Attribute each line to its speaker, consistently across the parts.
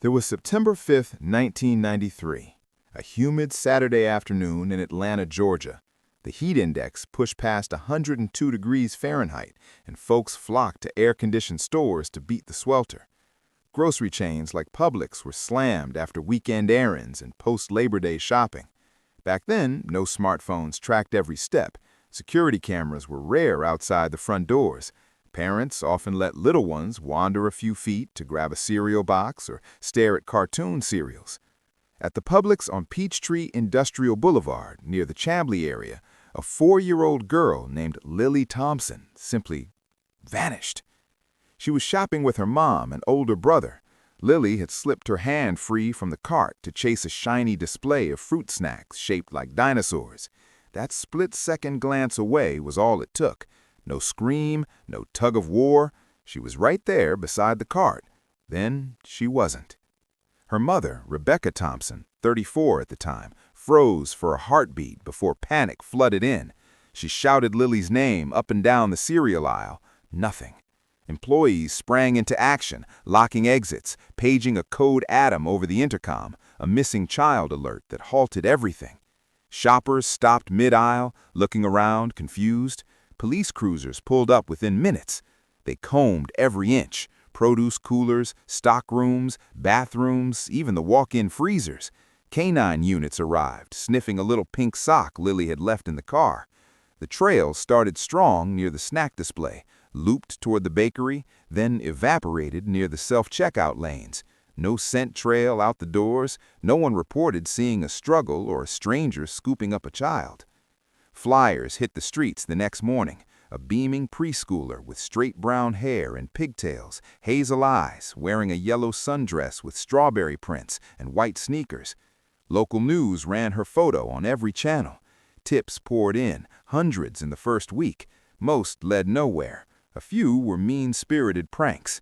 Speaker 1: There was September 5th, 1993, a humid Saturday afternoon in Atlanta, Georgia. The heat index pushed past 102 degrees Fahrenheit, and folks flocked to air-conditioned stores to beat the swelter. Grocery chains like Publix were slammed after weekend errands and post-Labor Day shopping. Back then, no smartphones tracked every step. Security cameras were rare outside the front doors. Parents often let little ones wander a few feet to grab a cereal box or stare at cartoon serials. At the Publix on Peachtree Industrial Boulevard, near the Chamblee area, a 4-year-old girl named Lily Thompson simply vanished. She was shopping with her mom and older brother. Lily had slipped her hand free from the cart to chase a shiny display of fruit snacks shaped like dinosaurs. That split-second glance away was all it took. No scream, no tug of war. She was right there beside the cart. Then she wasn't. Her mother, Rebecca Thompson, 34 at the time, froze for a heartbeat before panic flooded in. She shouted Lily's name up and down the cereal aisle. Nothing. Employees sprang into action, locking exits, paging a code atom over the intercom, a missing child alert that halted everything. Shoppers stopped mid-aisle, looking around, confused. Police cruisers pulled up within minutes. They combed every inch: produce coolers, stock rooms, bathrooms, even the walk-in freezers. Canine units arrived, sniffing a little pink sock Lily had left in the car. The trail started strong near the snack display, looped toward the bakery, then evaporated near the self-checkout lanes. No scent trail out the doors. No one reported seeing a struggle or a stranger scooping up a child. Flyers hit the streets the next morning. A beaming preschooler with straight brown hair and pigtails, hazel eyes, wearing a yellow sundress with strawberry prints and white sneakers. Local news ran her photo on every channel. Tips poured in, hundreds in the first week. Most led nowhere. A few were mean-spirited pranks.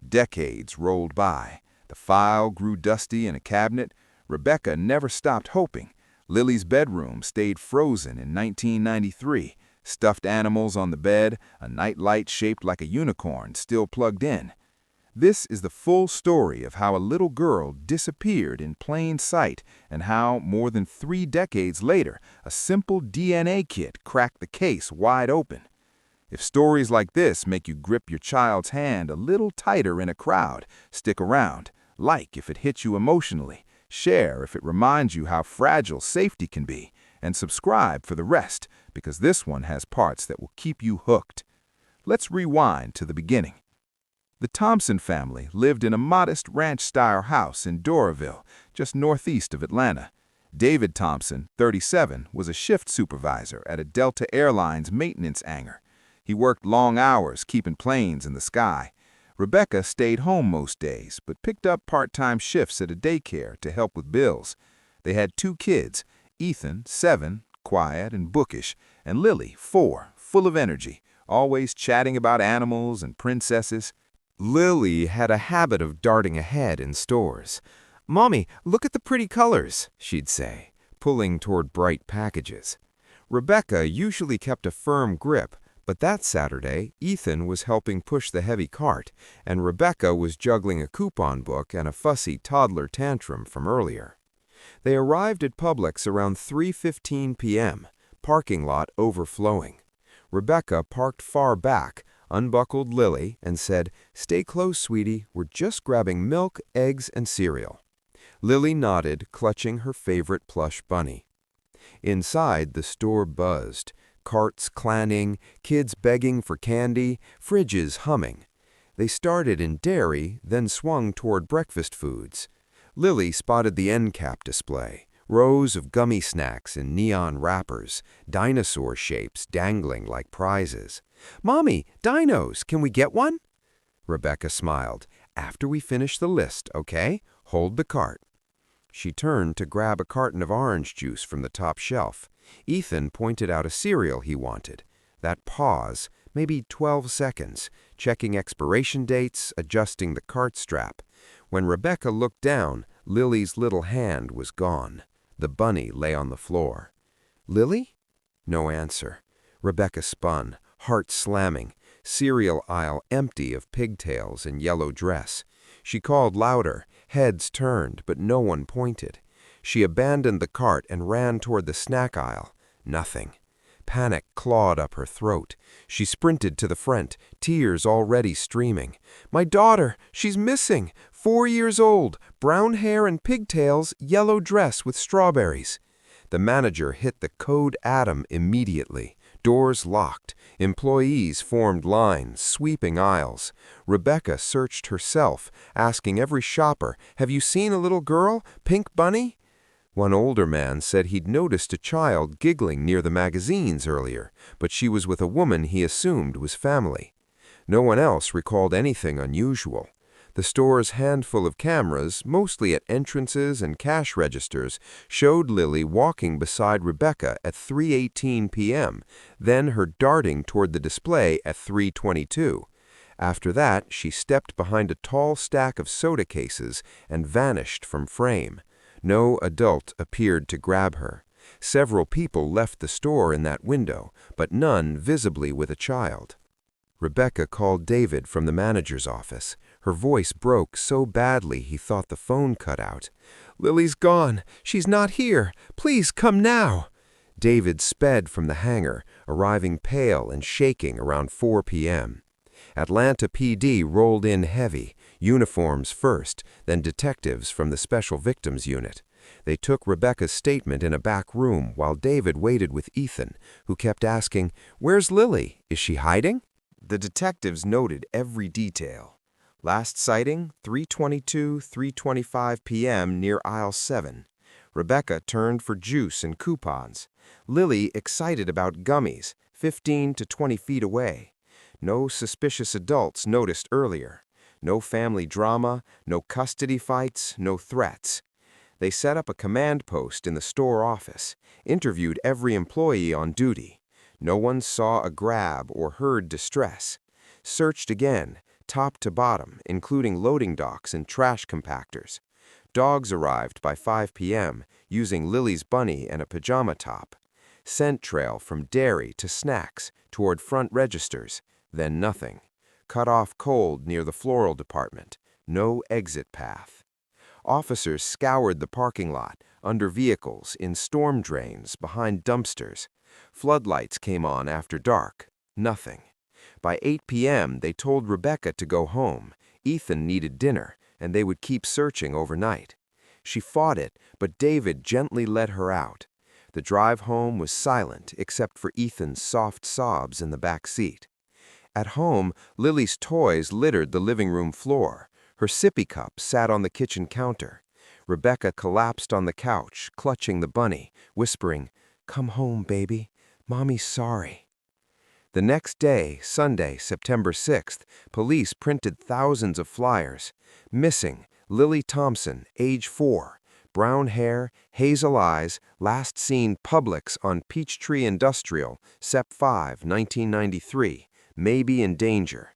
Speaker 1: Decades rolled by. The file grew dusty in a cabinet. Rebecca never stopped hoping. Lily's bedroom stayed frozen in 1993. Stuffed animals on the bed, a nightlight shaped like a unicorn still plugged in. This is the full story of how a little girl disappeared in plain sight and how, more than 3 decades later, a simple DNA kit cracked the case wide open. If stories like this make you grip your child's hand a little tighter in a crowd, stick around. Like if it hits you emotionally. Share if it reminds you how fragile safety can be. And subscribe for the rest, because this one has parts that will keep you hooked. Let's rewind to the beginning. The Thompson family lived in a modest ranch-style house in Doraville, just northeast of Atlanta. David Thompson, 37, was a shift supervisor at a Delta Airlines maintenance hangar. He worked long hours keeping planes in the sky. Rebecca stayed home most days, but picked up part-time shifts at a daycare to help with bills. They had 2 kids, Ethan, 7, quiet and bookish, and Lily, 4, full of energy, always chatting about animals and princesses. Lily had a habit of darting ahead in stores. "Mommy, look at the pretty colors," she'd say, pulling toward bright packages. Rebecca usually kept a firm grip, but that Saturday, Ethan was helping push the heavy cart, and Rebecca was juggling a coupon book and a fussy toddler tantrum from earlier. They arrived at Publix around 3:15 p.m., parking lot overflowing. Rebecca parked far back, unbuckled Lily, and said, "Stay close, sweetie, we're just grabbing milk, eggs, and cereal." Lily nodded, clutching her favorite plush bunny. Inside, the store buzzed. Carts clanging, kids begging for candy, fridges humming. They started in dairy, then swung toward breakfast foods. Lily spotted the end cap display, rows of gummy snacks in neon wrappers, dinosaur shapes dangling like prizes. "Mommy, dinos, can we get one?" Rebecca smiled. "After we finish the list, okay? Hold the cart." She turned to grab a carton of orange juice from the top shelf. Ethan pointed out a cereal he wanted. That pause, maybe 12 seconds, checking expiration dates, adjusting the cart strap. When Rebecca looked down, Lily's little hand was gone. The bunny lay on the floor. "Lily?" No answer. Rebecca spun, heart slamming, cereal aisle empty of pigtails and yellow dress.
Speaker 2: She called louder, heads turned, but no one pointed. She abandoned the cart and ran toward the snack aisle. Nothing. Panic clawed up her throat. She sprinted to the front, tears already streaming. "My daughter! She's missing! 4 years old, brown hair and pigtails, yellow dress with strawberries." The manager hit the code atom immediately. Doors locked. Employees formed lines, sweeping aisles. Rebecca searched herself, asking every shopper, "Have you seen a little girl? Pink bunny?" One older man said he'd noticed a child giggling near the magazines earlier, but she was with a woman he assumed was family. No one else recalled anything unusual. The store's handful of cameras, mostly at entrances and cash registers, showed Lily walking beside Rebecca at 3:18 p.m., then her darting toward the display at 3:22. After that, she stepped behind a tall stack of soda cases and vanished from frame. No adult appeared to grab her. Several people left the store in that window, but none visibly with a child. Rebecca called David from the manager's office. Her voice broke so badly he thought the phone cut out. "Lily's gone. She's not here. Please come now." David sped from the hangar, arriving pale and shaking around 4 p.m. Atlanta PD rolled in heavy, uniforms first, then detectives from the Special Victims Unit. They took Rebecca's statement in a back room while David waited with Ethan, who kept asking, "Where's Lily? Is she hiding?" The detectives noted every detail. Last sighting, 3:22, 3:25 p.m. near aisle 7. Rebecca turned for juice and coupons. Lily excited about gummies, 15 to 20 feet away. No suspicious adults noticed earlier. No family drama, no custody fights, no threats. They set up a command post in the store office, interviewed every employee on duty. No one saw a grab or heard distress. Searched again, top to bottom, including loading docks and trash compactors. Dogs arrived by 5 p.m., using Lily's bunny and a pajama top. Scent trail from dairy to snacks, toward front registers, then nothing. Cut off cold near the floral department. No exit path. Officers scoured the parking lot, under vehicles, in storm drains, behind dumpsters. Floodlights came on after dark. Nothing. By 8 p.m., they told Rebecca to go home. Ethan needed dinner, and they would keep searching overnight. She fought it, but David gently let her out. The drive home was silent except for Ethan's soft sobs in the back seat. At home, Lily's toys littered the living room floor. Her sippy cup sat on the kitchen counter. Rebecca collapsed on the couch, clutching the bunny, whispering, "Come home, baby. Mommy's sorry." The next day, Sunday, September 6th, police printed thousands of flyers. Missing, Lily Thompson, age 4. Brown hair, hazel eyes, last seen Publix on Peachtree Industrial, Sep 5, 1993. Maybe in danger.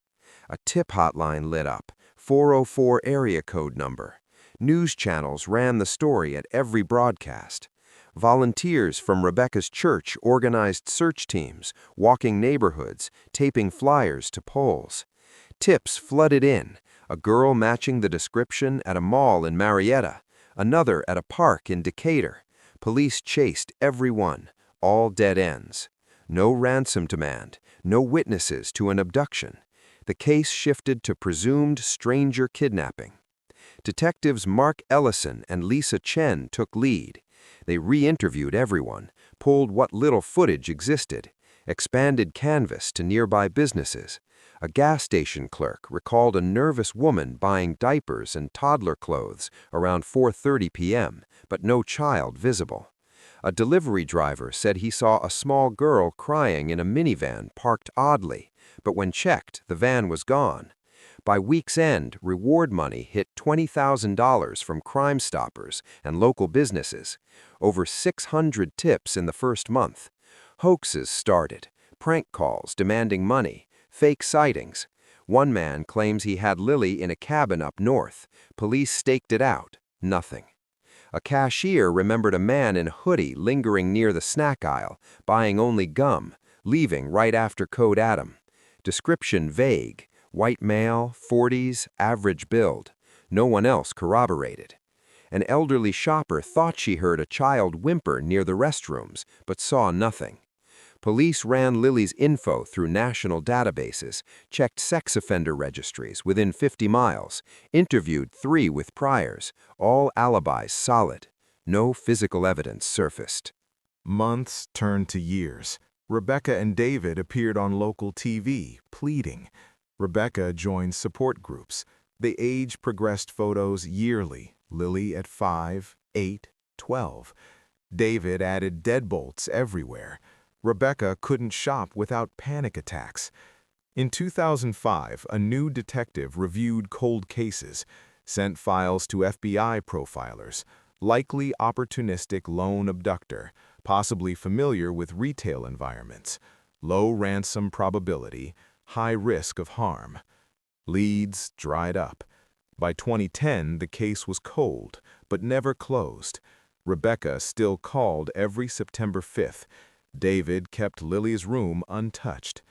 Speaker 2: A tip hotline lit up, 404 area code number. News channels ran the story at every broadcast. Volunteers from Rebecca's church organized search teams, walking neighborhoods, taping flyers to poles. Tips flooded in, a girl matching the description at a mall in Marietta, another at a park in Decatur. Police chased every one, all dead ends. No ransom demand, no witnesses to an abduction. The case shifted to presumed stranger kidnapping. Detectives Mark Ellison and Lisa Chen took lead. They re-interviewed everyone, pulled what little footage existed, expanded canvas to nearby businesses. A gas station clerk recalled a nervous woman buying diapers and toddler clothes around 4:30 p.m., but no child visible. A delivery driver said he saw a small girl crying in a minivan parked oddly, but when checked, the van was gone. By week's end, reward money hit $20,000 from Crime Stoppers and local businesses. Over 600 tips in the first month. Hoaxes started, prank calls demanding money, fake sightings. One man claims he had Lily in a cabin up north. Police staked it out. Nothing. A cashier remembered a man in a hoodie lingering near the snack aisle, buying only gum, leaving right after Code Adam. Description vague. White male, 40s, average build. No one else corroborated. An elderly shopper thought she heard a child whimper near the restrooms, but saw nothing. Police ran Lily's info through national databases, checked sex offender registries within 50 miles, interviewed 3 with priors, all alibis solid. No physical evidence surfaced.
Speaker 1: Months turned to years. Rebecca and David appeared on local TV, pleading. Rebecca joined support groups. They age-progressed photos yearly, Lily at 5, 8, 12. David added deadbolts everywhere. Rebecca couldn't shop without panic attacks. In 2005, a new detective reviewed cold cases, sent files to FBI profilers, likely opportunistic lone abductor, possibly familiar with retail environments, low ransom probability, high risk of harm. Leads dried up. By 2010, the case was cold, but never closed. Rebecca still called every September 5th. David kept Lily's room untouched.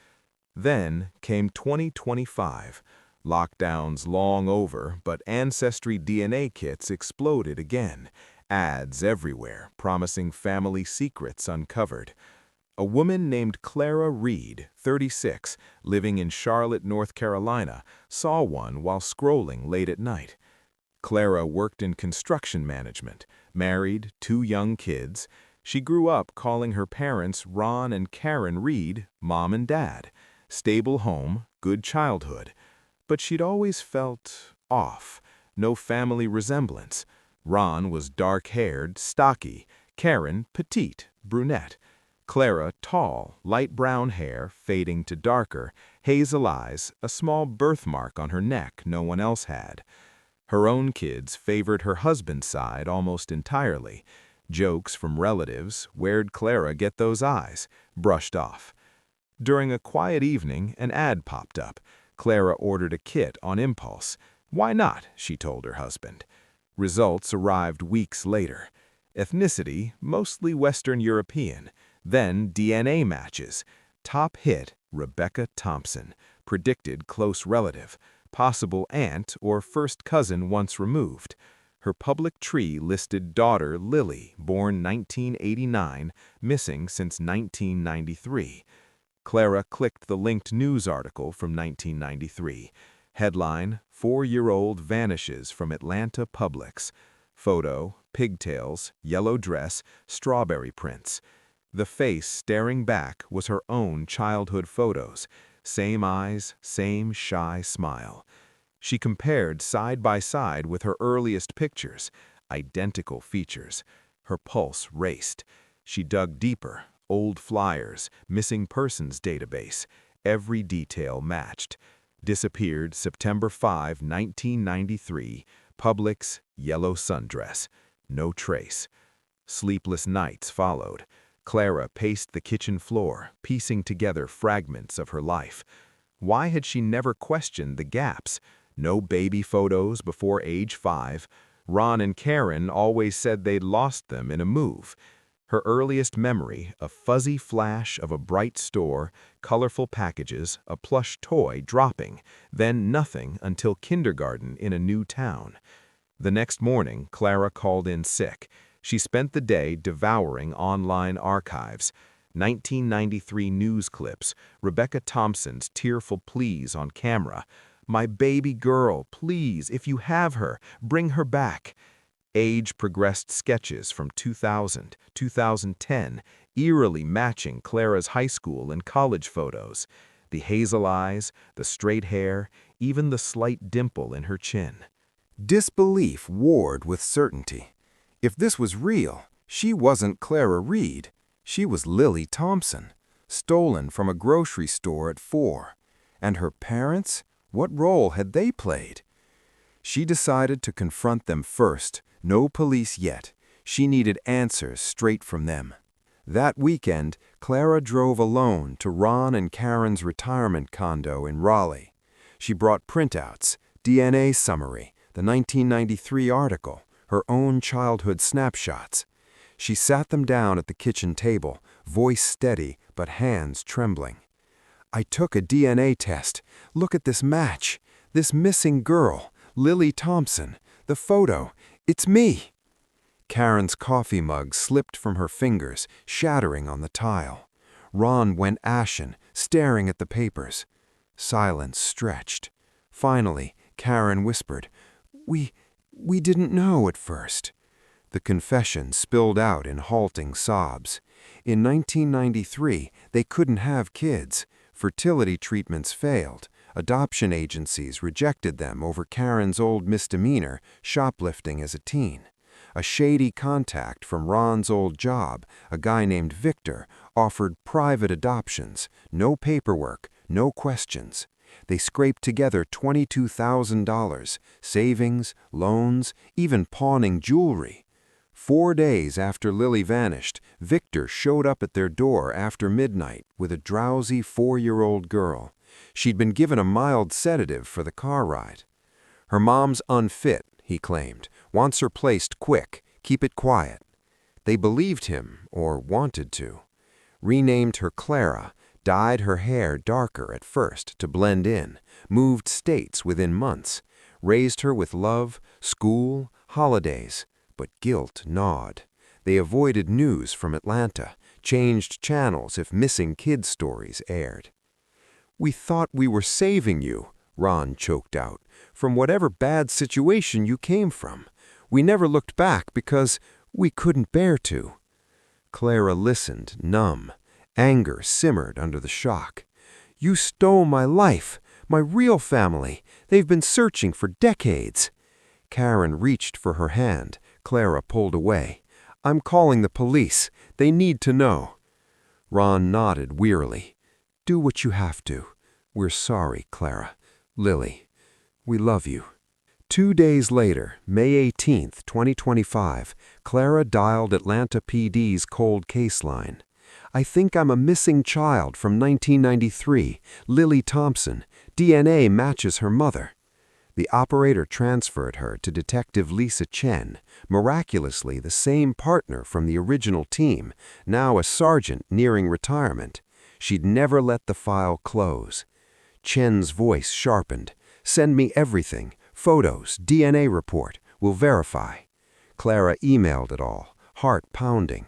Speaker 1: Then came 2025. Lockdowns long over, but Ancestry DNA kits exploded again. Ads everywhere, promising family secrets uncovered. A woman named Clara Reed, 36, living in Charlotte, North Carolina, saw one while scrolling late at night. Clara worked in construction management, married, 2 young kids. She grew up calling her parents Ron and Karen Reed, Mom and Dad. Stable home, good childhood. But she'd always felt off, no family resemblance. Ron was dark-haired, stocky, Karen petite, brunette. Clara tall, light brown hair, fading to darker, hazel eyes, a small birthmark on her neck no one else had. Her own kids favored her husband's side almost entirely. Jokes from relatives, where'd Clara get those eyes? Brushed off. During a quiet evening, an ad popped up. Clara ordered a kit on impulse. Why not, she told her husband. Results arrived weeks later. Ethnicity, mostly Western European. Then DNA matches. Top hit, Rebecca Thompson. Predicted close relative. Possible aunt or first cousin once removed. Her public tree listed daughter Lily, born 1989, missing since 1993. Clara clicked the linked news article from 1993. Headline, 4-year-old vanishes from Atlanta Publix. Photo, pigtails, yellow dress, strawberry prints. The face staring back was her own childhood photos. Same eyes, same shy smile. She compared side by side with her earliest pictures. Identical features. Her pulse raced. She dug deeper. Old flyers, missing persons database. Every detail matched. Disappeared September 5, 1993. Publix, yellow sundress. No trace. Sleepless nights followed. Clara paced the kitchen floor, piecing together fragments of her life. Why had she never questioned the gaps? No baby photos before age 5. Ron and Karen always said they'd lost them in a move. Her earliest memory, a fuzzy flash of a bright store, colorful packages, a plush toy dropping, then nothing until kindergarten in a new town. The next morning, Clara called in sick. She spent the day devouring online archives. 1993 news clips, Rebecca Thompson's tearful pleas on camera. "My baby girl, please, if you have her, bring her back." Age-progressed sketches from 2000, 2010, eerily matching Clara's high school and college photos. The hazel eyes, the straight hair, even the slight dimple in her chin.
Speaker 2: Disbelief warred with certainty. If this was real, she wasn't Clara Reed. She was Lily Thompson, stolen from a grocery store at 4. And her parents? What role had they played? She decided to confront them first. No police yet. She needed answers straight from them. That weekend, Clara drove alone to Ron and Karen's retirement condo in Raleigh. She brought printouts, DNA summary, the 1993 article, her own childhood snapshots. She sat them down at the kitchen table, voice steady but hands trembling. "I took a DNA test. Look at this match. This missing girl, Lily Thompson, the photo. It's me. Karen's coffee mug slipped from her fingers, shattering on the tile. Ron went ashen, staring at the papers. Silence stretched. Finally, Karen whispered, We didn't know at first." The confession spilled out in halting sobs. In 1993, they couldn't have kids. Fertility treatments failed. Adoption agencies rejected them over Karen's old misdemeanor, shoplifting as a teen. A shady contact from Ron's old job, a guy named Victor, offered private adoptions, no paperwork, no questions. They scraped together $22,000, savings, loans, even pawning jewelry. 4 days after Lily vanished, Victor showed up at their door after midnight with a drowsy 4-year-old girl. She'd been given a mild sedative for the car ride. "Her mom's unfit," he claimed, "wants her placed quick, keep it quiet." They believed him, or wanted to. Renamed her Clara, dyed her hair darker at first to blend in, moved states within months, raised her with love, school, holidays, but guilt gnawed. They avoided news from Atlanta, changed channels if missing kid stories aired. "We thought we were saving you," Ron choked out, "from whatever bad situation you came from. We never looked back because we couldn't bear to." Clara listened, numb. Anger simmered under the shock. "You stole my life, my real family. They've been searching for decades." Karen reached for her hand. Clara pulled away. "I'm calling the police. They need to know." Ron nodded wearily. "Do what you have to. We're sorry, Clara. Lily, we love you." 2 days later, May 18, 2025, Clara dialed Atlanta PD's cold case line. "I think I'm a missing child from 1993, Lily Thompson. DNA matches her mother." The operator transferred her to Detective Lisa Chen, miraculously the same partner from the original team, now a sergeant nearing retirement. She'd never let the file close. Chen's voice sharpened. "Send me everything. Photos, DNA report. We'll verify." Clara emailed it all, heart pounding.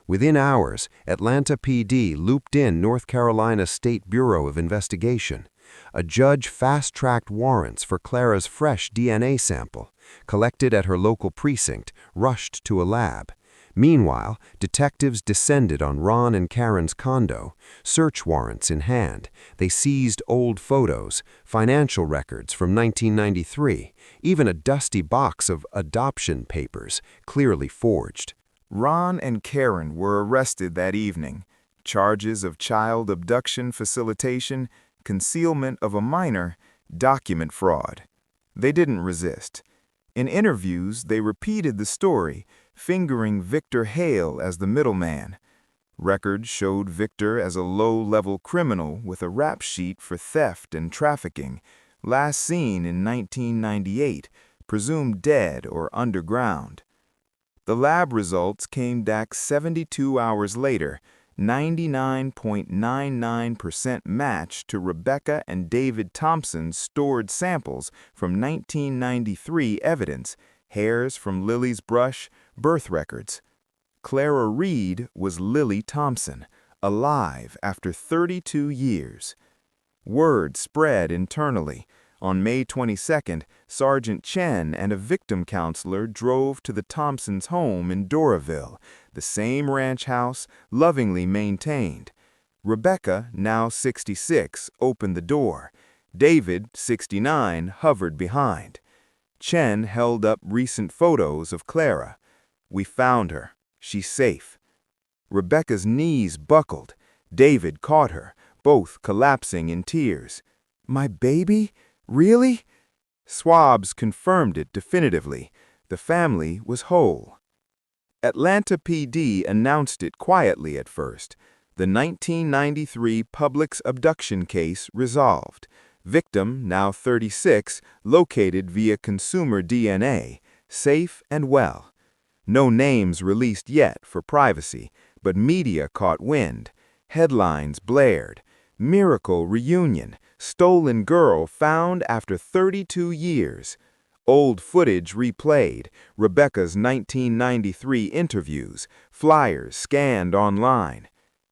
Speaker 2: Within hours, Atlanta PD looped in North Carolina State Bureau of Investigation. A judge fast-tracked warrants for Clara's fresh DNA sample, collected at her local precinct, rushed to a lab. Meanwhile, detectives descended on Ron and Karen's condo, search warrants in hand. They seized old photos, financial records from 1993, even a dusty box of adoption papers, clearly forged.
Speaker 1: Ron and Karen were arrested that evening. Charges of child abduction facilitation, concealment of a minor, document fraud. They didn't resist. In interviews, they repeated the story, fingering Victor Hale as the middleman. Records showed Victor as a low-level criminal with a rap sheet for theft and trafficking, last seen in 1998, presumed dead or underground. The lab results came back 72 hours later, 99.99% match to Rebecca and David Thompson's stored samples from 1993 evidence, hairs from Lily's brush, birth records. Clara Reed was Lily Thompson, alive after 32 years. Word spread internally. On May 22nd, Sergeant Chen and a victim counselor drove to the Thompsons' home in Doraville, the same ranch house, lovingly maintained. Rebecca, now 66, opened the door. David, 69, hovered behind. Chen held up recent photos of Clara. "We found her. She's safe." Rebecca's knees buckled. David caught her, both collapsing in tears. "My baby? Really?" Swabs confirmed it definitively. The family was whole. Atlanta PD announced it quietly at first. The 1993 Publix abduction case resolved. Victim, now 36, located via consumer DNA, safe and well. No names released yet for privacy, but media caught wind. Headlines blared. "Miracle reunion. Stolen girl found after 32 years." Old footage replayed, Rebecca's 1993 interviews, flyers scanned online.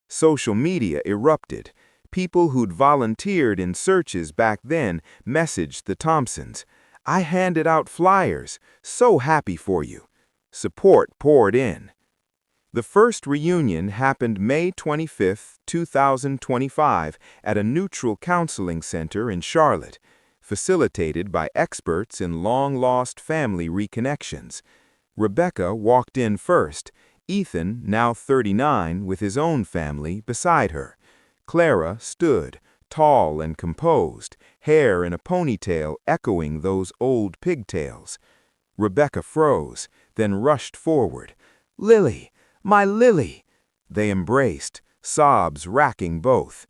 Speaker 1: Social media erupted. People who'd volunteered in searches back then messaged the Thompsons. "I handed out flyers. So happy for you." Support poured in. The first reunion happened May 25, 2025, at a neutral counseling center in Charlotte, facilitated by experts in long-lost family reconnections. Rebecca walked in first, Ethan, now 39, with his own family, beside her. Clara stood, tall and composed, hair in a ponytail echoing those old pigtails. Rebecca froze, then rushed forward. "Lily! My Lily!" They embraced, sobs racking both.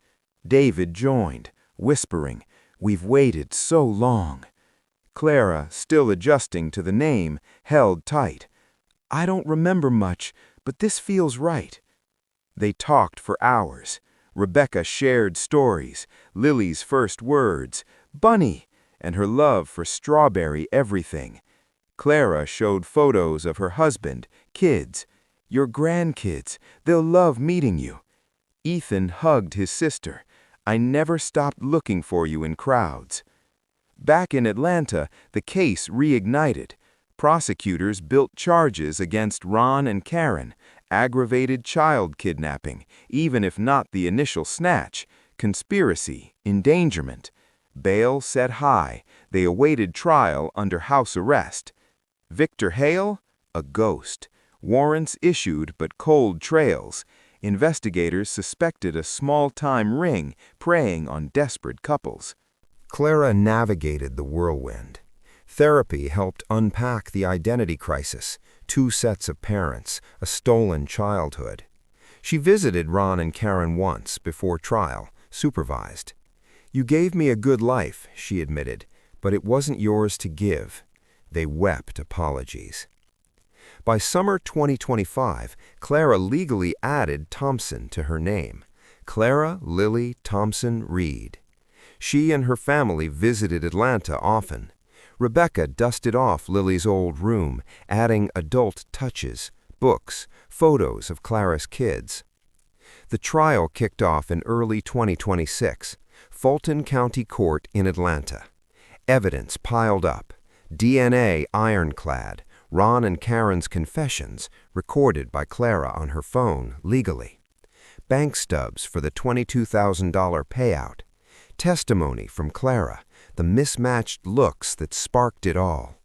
Speaker 1: David joined, whispering, "We've waited so long." Clara, still adjusting to the name, held tight. "I don't remember much, but this feels right." They talked for hours. Rebecca shared stories, Lily's first words, "Bunny," and her love for strawberry everything. Clara showed photos of her husband, kids. "Your grandkids, they'll love meeting you." Ethan hugged his sister. "I never stopped looking for you in crowds." Back in Atlanta, the case reignited. Prosecutors built charges against Ron and Karen, aggravated child kidnapping, even if not the initial snatch, conspiracy, endangerment. Bail set high. They awaited trial under house arrest. Victor Hale? A ghost. Warrants issued but cold trails. Investigators suspected a small-time ring preying on desperate couples. Clara navigated the whirlwind. Therapy helped unpack the identity crisis, 2 sets of parents, a stolen childhood. She visited Ron and Karen once before trial, supervised. "You gave me a good life," she admitted, "but it wasn't yours to give." They wept apologies. By summer 2025, Clara legally added Thompson to her name. Clara Lily Thompson Reed. She and her family visited Atlanta often. Rebecca dusted off Lily's old room, adding adult touches, books, photos of Clara's kids. The trial kicked off in early 2026, Fulton County Court in Atlanta. Evidence piled up, DNA ironclad, Ron and Karen's confessions recorded by Clara on her phone legally. Bank stubs for the $22,000 payout. Testimony from Clara, the mismatched looks that sparked it all.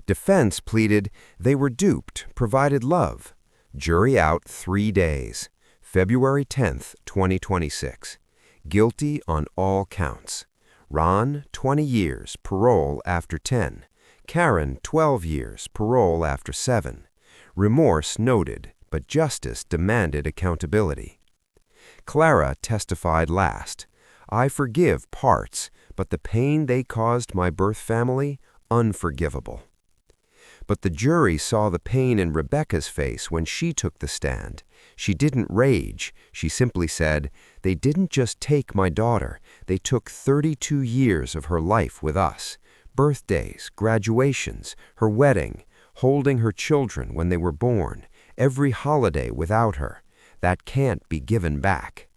Speaker 1: Defense pleaded they were duped, provided love. Jury out 3 days. February 10, 2026. Guilty on all counts. Ron, 20 years, parole after 10. Karen, 12 years, parole after 7. Remorse noted, but justice demanded accountability. Clara testified last. "I forgive parts, but the pain they caused my birth family, unforgivable." But the jury saw the pain in Rebecca's face when she took the stand. She didn't rage. She simply said, "They didn't just take my daughter. They took 32 years of her life with us. Birthdays, graduations, her wedding, holding her children when they were born, every holiday without her. That can't be given back."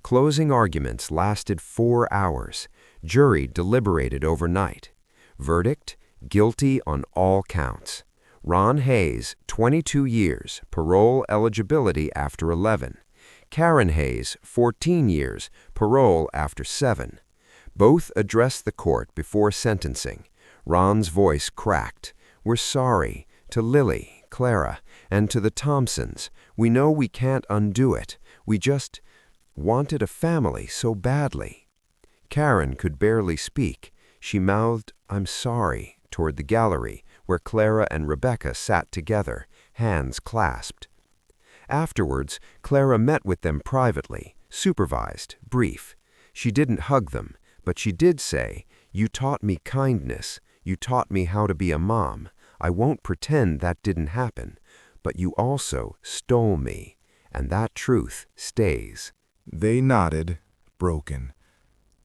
Speaker 1: Closing arguments lasted 4 hours. Jury deliberated overnight. Verdict: guilty on all counts. Ron Hayes, 22 years, parole eligibility after 11. Karen Hayes, 14 years, parole after 7. Both addressed the court before sentencing. Ron's voice cracked. "We're sorry. To Lily, Clara, and to the Thompsons. We know we can't undo it. We just wanted a family so badly." Karen could barely speak. She mouthed, "I'm sorry," toward the gallery, where Clara and Rebecca sat together, hands clasped. Afterwards, Clara met with them privately, supervised, brief. She didn't hug them, but she did say, "You taught me kindness. You taught me how to be a mom. I won't pretend that didn't happen, but you also stole me, and that truth stays." They nodded, broken.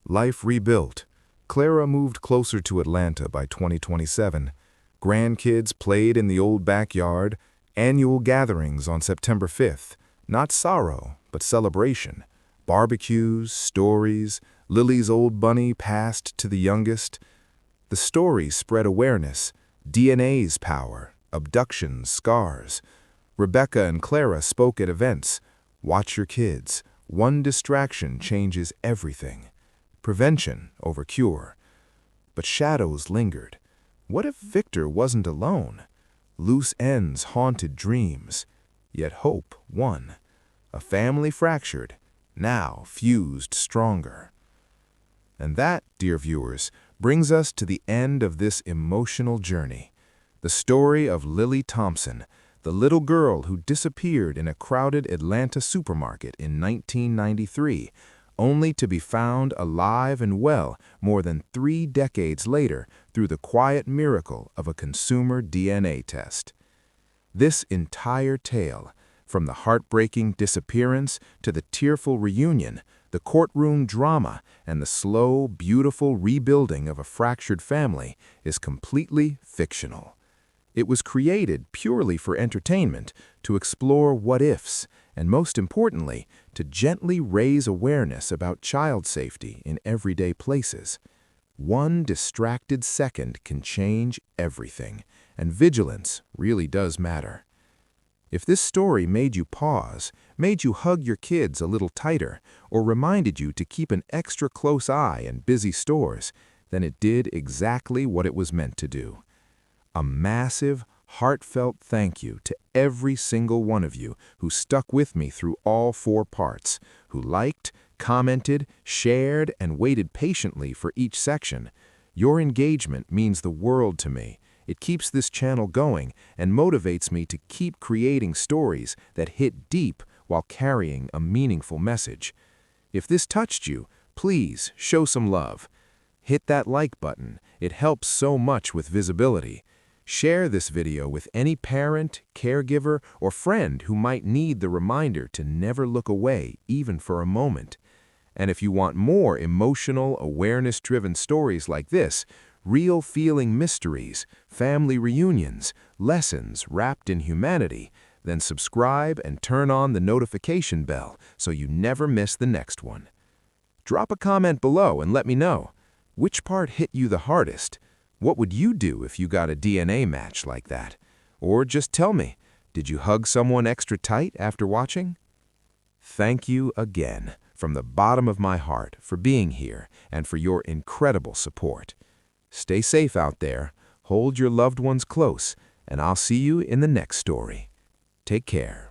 Speaker 1: Life rebuilt. Clara moved closer to Atlanta by 2027. Grandkids played in the old backyard, annual gatherings on September 5th. Not sorrow, but celebration. Barbecues, stories, Lily's old bunny passed to the youngest. The stories spread awareness, DNA's power, abductions, scars. Rebecca and Clara spoke at events. Watch your kids. One distraction changes everything. Prevention over cure. But shadows lingered. What if Victor wasn't alone? Loose ends haunted dreams. Yet hope won. A family fractured, now fused stronger. And that, dear viewers, brings us to the end of this emotional journey. The story of Lily Thompson, the little girl who disappeared in a crowded Atlanta supermarket in 1993, only to be found alive and well more than 3 decades later through the quiet miracle of a consumer DNA test. This entire tale, from the heartbreaking disappearance to the tearful reunion, the courtroom drama, and the slow, beautiful rebuilding of a fractured family, is completely fictional. It was created purely for entertainment, to explore what-ifs, and most importantly, to gently raise awareness about child safety in everyday places. One distracted second can change everything, and vigilance really does matter. If this story made you pause, made you hug your kids a little tighter, or reminded you to keep an extra close eye in busy stores, then it did exactly what it was meant to do. A massive, heartfelt thank you to every single one of you who stuck with me through all 4 parts, who liked, commented, shared, and waited patiently for each section. Your engagement means the world to me. It keeps this channel going and motivates me to keep creating stories that hit deep while carrying a meaningful message. If this touched you, please show some love. Hit that like button. It helps so much with visibility. Share this video with any parent, caregiver, or friend who might need the reminder to never look away, even for a moment. And if you want more emotional, awareness-driven stories like this, real feeling mysteries, family reunions, lessons wrapped in humanity, then subscribe and turn on the notification bell so you never miss the next one. Drop a comment below and let me know, which part hit you the hardest? What would you do if you got a DNA match like that? Or just tell me, did you hug someone extra tight after watching? Thank you again, from the bottom of my heart, for being here and for your incredible support. Stay safe out there, hold your loved ones close, and I'll see you in the next story. Take care.